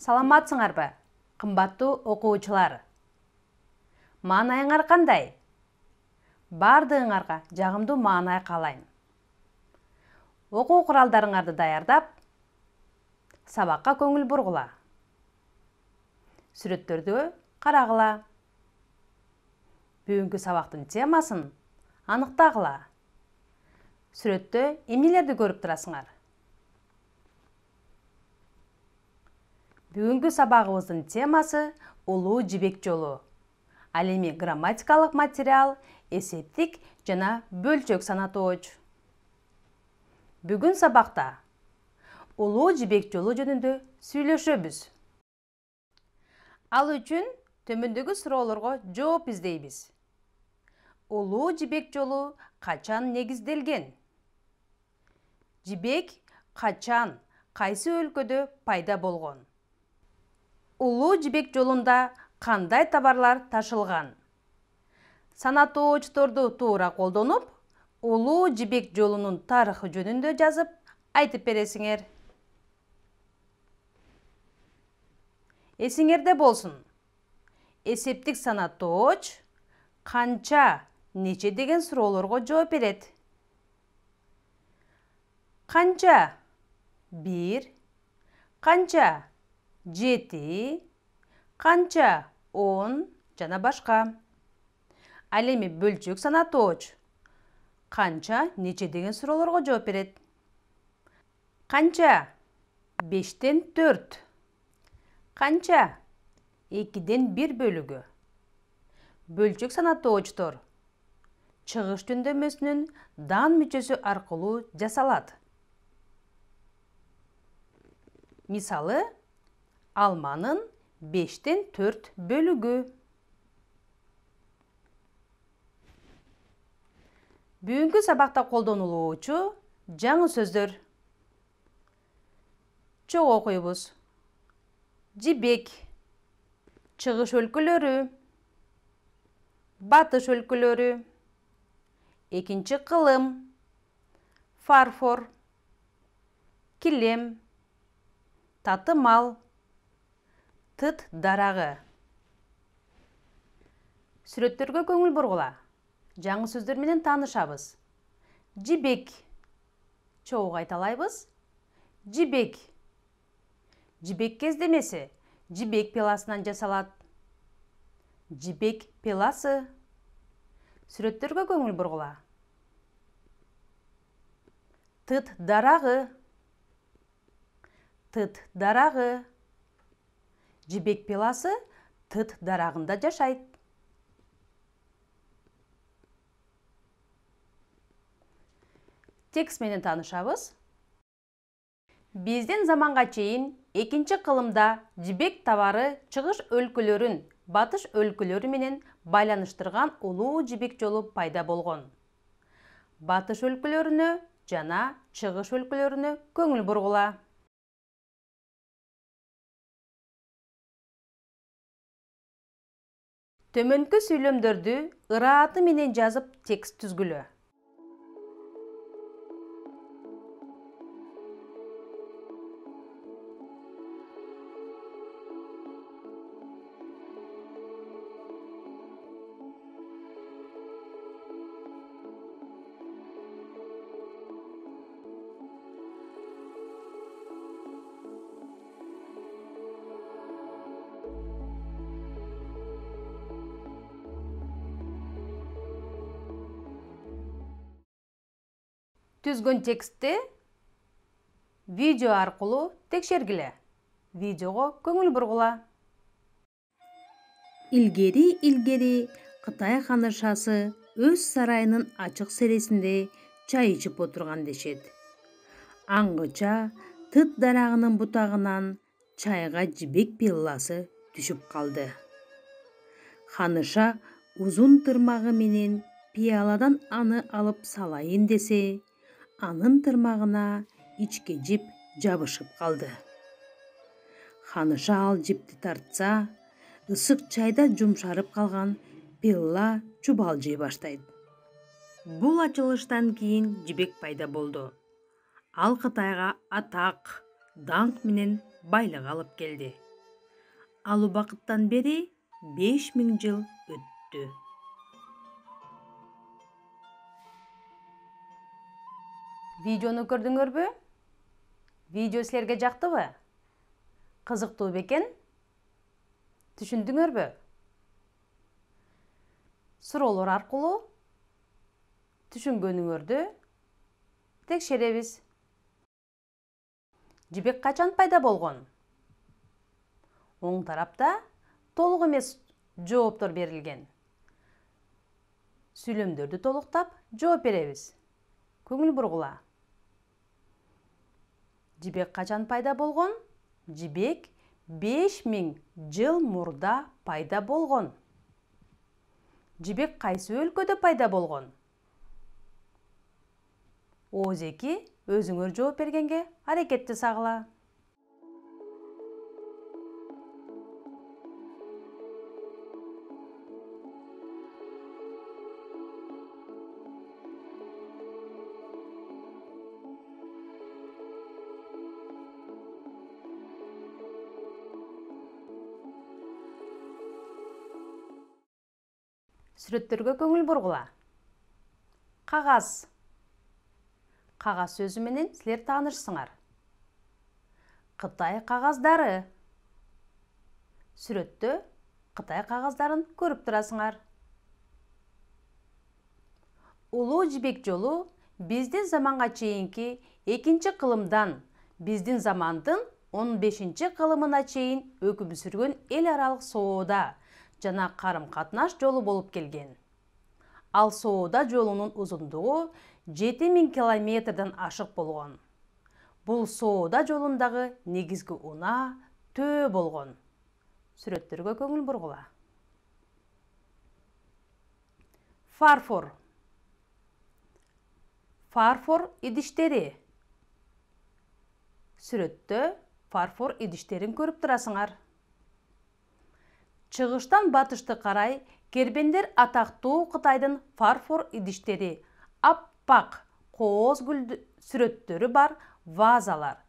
Саламатсыңарбы, кымбаттуу окуучулар. Маанайыңар кандай? Бардыгыңарга жагымдуу маанай каалайм. Окуу куралдарыңарды даярдап, сабакка көңүл бургула. Сүрөттөрдү карагыла. Бүгүнкү сабактын темасын аныктагыла. Сүрөттө эмнелерди көрүп турасыңар? Бүгүнкү сабагыбыздын темасы улуу жибек жолу. Ал эми грамматикалык материал, эсептик жана бөлчөк санатооч. Бүгүн сабакта улуу жибек жолу жөнүндө сүйлөшөбүз. Ал үчүн төмөндөгү суроолорго жооп издейбиз. Улуу жибек жолу качан негизделген? Жибек качан, кайсы өлкөдө пайда болгон? Улуу жибек жолунда кандай товарлар ташылган? Санатоочторду туура колдонуп, улуу жибек жолунун тарыхы жөнүндө жазып, айтып бересиңер. Эсиңерде болсун. Эсептик санатооч канча, нече деген суроолорго жооп берет. Канча? 1, канча? 7, канча? 10 жана башка. Ал эми бөлчөк санатооч канча, нече деген суроолорго жооп берет. Канча? 5тен 4. Канча? 2ден 1 бөлүгү. Бөлчөк санатоочтор чыгыш жөндөмөсүнүн дан мүчөсү аркылуу жасалат. Мисалы, алманын 5тен 4 бөлүгү. Бүгүнкү сабакта колдонулуучу жаңы сөздөр. Чогуу окуйбуз. Жибек, чыгыш өлкөлөрү, батыш өлкөлөрү, экинчи кылым, фарфор, килем, татымал, тыт дарагы. Сүрөттөргө көңүл бургула. Жаңы сөздөр менен таанышабыз. Жибек. Чогуу кайталайбыз. Жибек. Жибек кездемеси жибек пеласынан жасалат. Жибек пеласы. Сүрөттөргө көңүл бургула. Тыт дарагы. Тыт дарагы. Жибек пеласы тыт дарагында жашайт. Текст менен таанышабыз. Биздин заманга чейин экинчи кылымда жибек товары чыгыш өлкөлөрүн батыш өлкөлөрү менен байланыштырган улуу жибек жолу пайда болгон. Батыш өлкөлөрүнө жана чыгыш өлкөлөрүнө көңүл бургула. Төмөнкү сүйлөмдөрдү ырааты менен жазып текст түзгүлө. Түзгөн текстти видео аркылуу текшергиле. Видеого көңүл бургула. Илгери Кытай ханышасы өз сарайынын ачык сересинде чай ичип отурган дешет. Аңгыча тыт дарагынын бутагынан чайга жибек пилласы түшүп калды. Ханыша узун тырмагы менен пияладан аны алып салайын десе, анын тырмагына ичке жип жабышып калды. Ханыша ал жипти тартса, ысык чайда жумшарып калган пилла чубалжый баштайт. Бул ачылыштан кийин жибек пайда болду. Ал Кытайга атак, даңк менен байлык алып келди. Ал убакыттан бери 5000 жыл өттү. Видеону көрдүңөрбү? Видео силерге жактыбы? Кызыктуу бекен? Түшүндүңөрбү? Суроолор аркылуу түшүнгөнүңөрдү текшеребиз. Жибек качан пайда болгон? Оң тарапта толук эмес жооптор берилген. Сүйлөмдөрдү толуктап жооп беребиз. Көңүл бургула. Жибек качан пайда болгон? Жибек 5000 жыл мурда пайда болгон. Жибек кайсы өлкөдө пайда болгон? Ооз-2 өзүңөр жооп бергенге аракет жасагыла. Сүрөттөргө көңүл бургула. Кагаз. Кагаз сөзү менен силер таанышсыңар. Кытай кагаздары. Сүрөттө Кытай кагаздарын көрүп турасыңар. Улуу жибек жолу биздин заманга чейинки 2-кылымдан биздин замандын 15-кылымына чейин өкүм сүргөн эл аралык соода жана карым-катнаш жолу болуп келген. Ал соода жолунун узундугу 7000 километрден ашык болгон. Бул соода жолундагы негизги унаа төө болгон. Сүрөттөргө көңүл бургула. Фарфор. Фарфор идиштери. Сүрөттө фарфор идиштерин көрүп турасыңар. Чыгыштан батышты карай кербендер атактуу Кытайдын фарфор идиштери, аппак кооз гүл сүрөттөрү бар вазалар,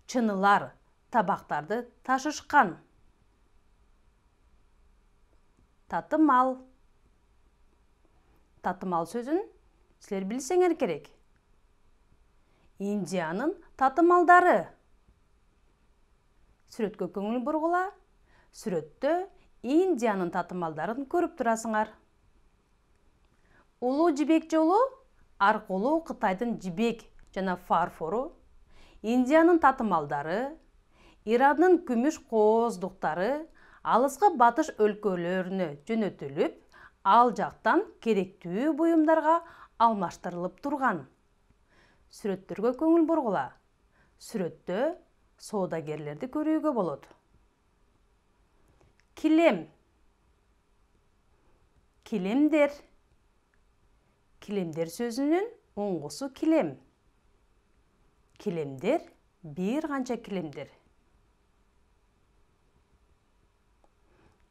чынылар, табактарды ташышкан. Татымал. Татымал сөзүн силер билсеңер керек. Индиянын татымалдары. Сүрөткө көңүл бургула. Сүрөттө Индиянын татымалдарын көрүп турасыңар. Улуу жибек жолу аркылуу Кытайдын жибек жана фарфору, Индиянын татымалдары, Ирандын күмүш кооздуктары алыскы батыш өлкөлөрүнө жөнөтүлүп, ал жактан керектүү буюмдарга алмаштырылып турган. Сүрөттөргө көңүл бургула. Сүрөттө соодагерлерди көрүүгө болот. Килем. Килемдер. Килемдер сөзүнүн оңгусу килем. Килемдер бир канча килемдер.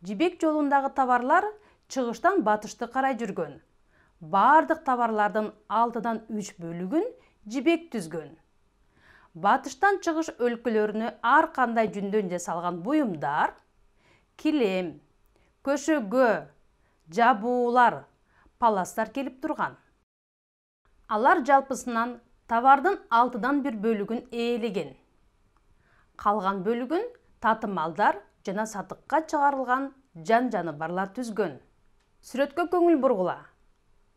Жибек жолундагы товарлар чыгыштан батышты карай жүргөн. Бардык товарлардын 6-дан 3 бөлүгүн жибек түзгөн. Батыштан чыгыш өлкөлөрүнө ар кандай жүндөн жасалган буюмдар, килем, көшөгө, жабуулар, паластар келип турган. Алар жалпысынан товардын 6-дан 1 бөлүгүн ээлеген. Калган бөлүгүн татымалдар жана сатыкка чыгарылган жан-жаныбарлар түзгөн. Сүрөткө көңүл бургула.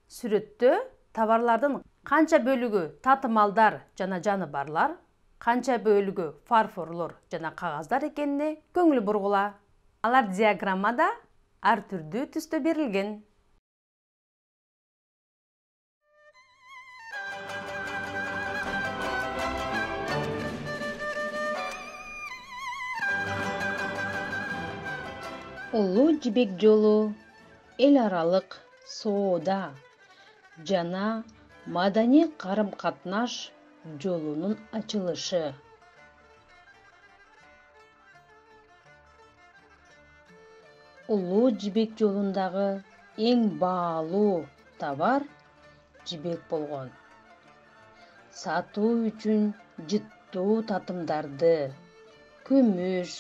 Сүрөттө товарлардын канча бөлүгү татымалдар жана жаныбарлар, канча бөлүгү фарфорлор жана кагаздар экенине көңүл бургула. Алар диаграммада ар түрдүү түстө берилген. Улуу жибек жолу эл аралык соода жана маданий карым-катнаш жолунун ачылышы. Улуу жибек жолундагы эң баалуу товар жибек болгон. Сатуу үчүн жыттуу татымдарды, күмүш,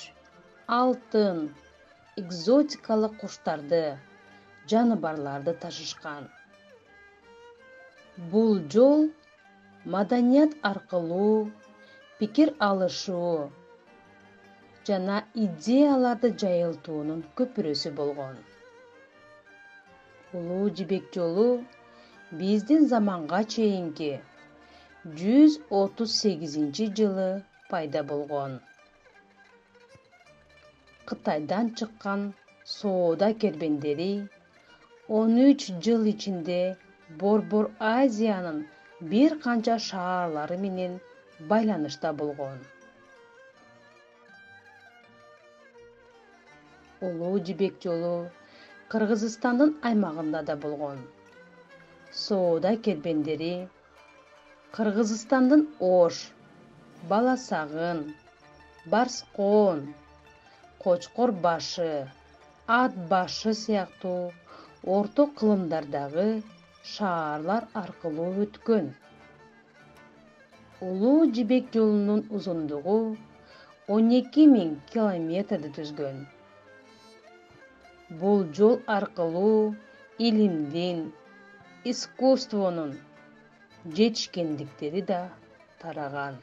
алтын, экзотикалык куштарды, жаныбарларды ташышкан. Бул жол маданият аркылуу пикир алышуу жана идеяларды жайылтуунун көпүрөсү болгон. Улуу жибек жолу биздин заманга чейинки 138-жылы пайда болгон. Кытайдан чыккан соода кербендери 13 жыл ичинде Борбор Азиянын бир канча шаарлары менен байланышта болгон. Улуу жибек жолу Кыргызстандын аймагында да болгон. Соода кербендери Кыргызстандын Ош, Баласагын, Барскон, Кочкор башы, Ат башы сыяктуу орто кылымдардагы шаарлар аркылуу өткөн. Улуу жибек жолунун узундугу 12.000 километрди түзгөн. Бул жол аркылуу илимдин, искусствонун жетишкендиктери да тараган.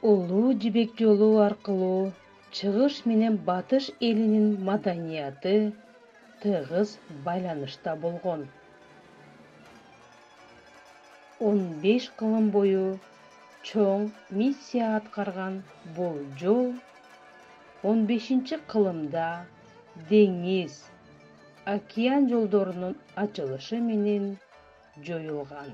Улуу жибек жолу аркылуу чыгыш менен батыш элинин маданияты тыгыз байланышта болгон. 15 кылым бою чоң миссия аткарган бул жол 15-кылымда деңиз, океан жолдорунун ачылышы менен жоюлган.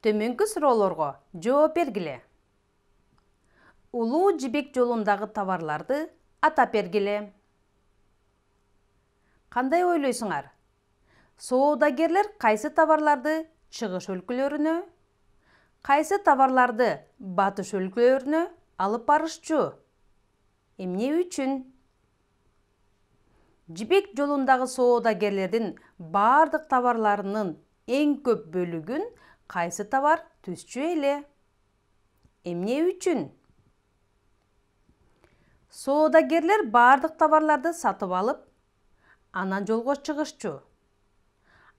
Төмөнкү суроолорго жооп бергиле. Улуу жибек жолундагы товарларды атап бергиле. Кандай ойлойсуңар? Соодагерлер кайсы товарларды чыгыш өлкөлөрүнө, кайсы товарларды батыш өлкөлөрүнө алып барышчу? Эмне үчүн? Жибек жолундагы соодагерлердин бардык товарларынын эң көп бөлүгүн кайсы товар түзчү эле? Эмне үчүн? Соодагерлер бардык товарларды сатып алып, анан жолго чыгышчу.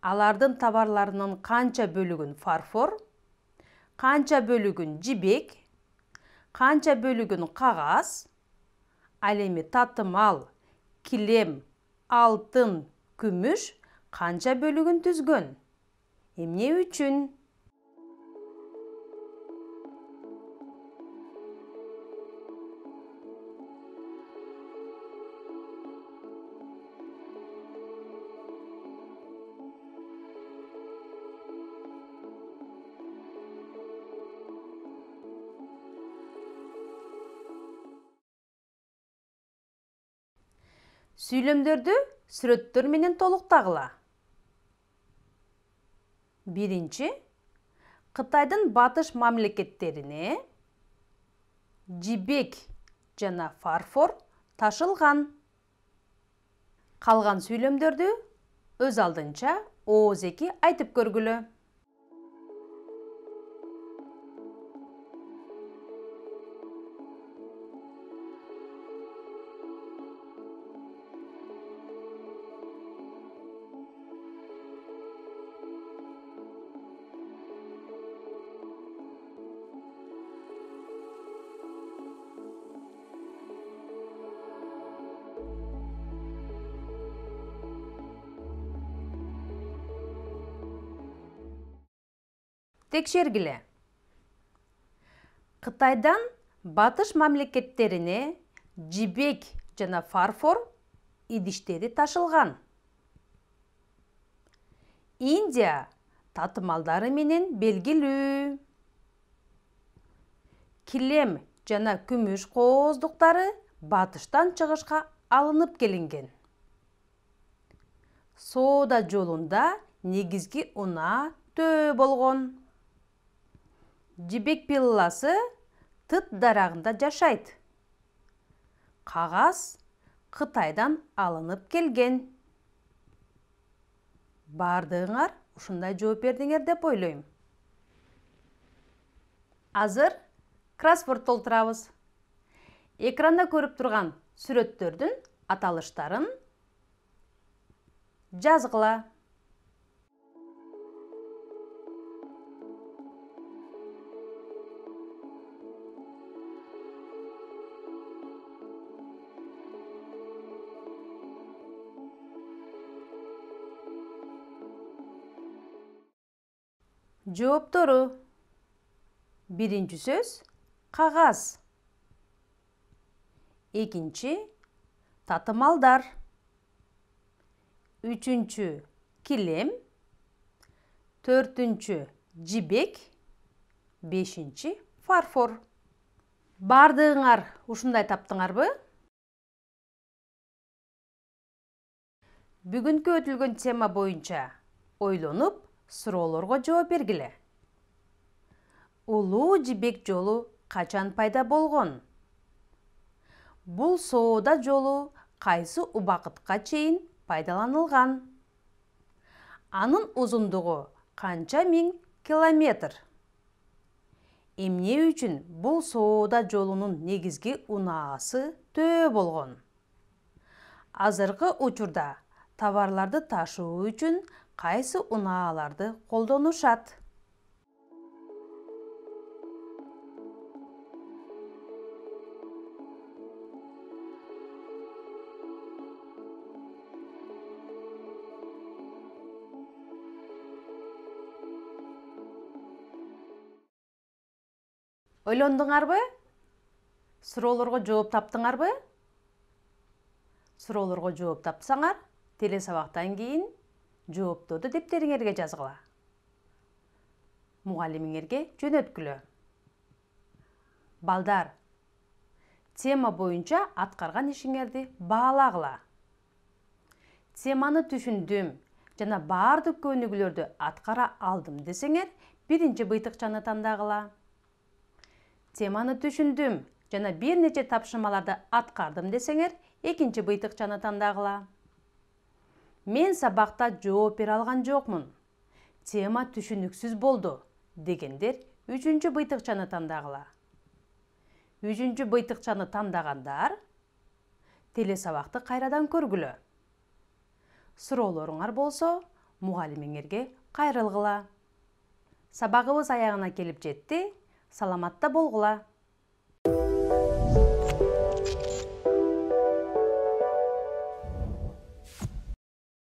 Алардын товарларынын канча бөлүгүн фарфор, канча бөлүгүн жибек, канча бөлүгүн кагаз, ал эми татымал, килем, алтын, күмүш канча бөлүгүн түзгөн? Эмне үчүн? Сүйлөмдөрдү сүрөттөр менен толуктагыла. Биринчи, Кытайдын батыш мамлекеттерине жибек жана фарфор ташылган. Калган сүйлөмдөрдү өз алдынча ооз-эки айтып көргүлө. Текшергиле. Кытайдан батыш мамлекеттерине жибек жана фарфор идиштери ташылган. Индия татымалдары менен белгилүү. Килем жана күмүш кооздуктары батыштан чыгышка алынып келинген. Соода жолунда негизги унаа төө болгон. Жибек пилласы тыт дарагында жашайт. Кагаз Кытайдан алынып келген. Бардыгыңар ушундай жооп бердиңер деп ойлойм. Азыр кроссворд толтурабыз. Экранда көрүп турган сүрөттөрдүн аталыштарын жазгыла. Жооптору. Биринчи сөз кагаз. Экинчи татымалдар. Үчүнчү килем. Төртүнчү жибек. Бешинчи фарфор. Бардыгыңар ушундай таптыңарбы? Бүгүнкү өтүлгөн тема боюнча ойлонуп, суроолорго жооп бергиле. Улуу жибек жолу качан пайда болгон? Бул соода жолу кайсы убакытка чейин пайдаланылган? Анын узундугу канча миң километр? Эмне үчүн бул соода жолунун негизги унаасы төө болгон? Азыркы учурда товарларды ташуу үчүн кайсы унааларды колдонушат? Ойлондуңарбы? Суроолорго жооп таптыңарбы? Суроолорго жооп тапсаңар, телесабактан кийин жоопторду дептериңерге жазгыла. Мугалимиңерге жөнөткүлө. Балдар, тема боюнча аткарган ишиңерди баалагыла. Теманы түшүндүм жана баардык көнүгүүлөрдү аткара алдым десеңер, биринчи быйтыкчаны тандагыла. Теманы түшүндүм жана бир нече тапшырмаларды аткардым десеңер, экинчи быйтыкчаны тандагыла. Мен сабакта жооп бере алган жокмун. Тема түшүнүксүз болду дегендер үчүнчү быйтыкчаны тандагыла. Үчүнчү быйтыкчаны тандагандар телесабакты кайрадан көргүлө. Суроолоруңар болсо, мугалимиңерге кайрылгыла. Сабагыбыз аягына келип жетти. Саламатта болгула.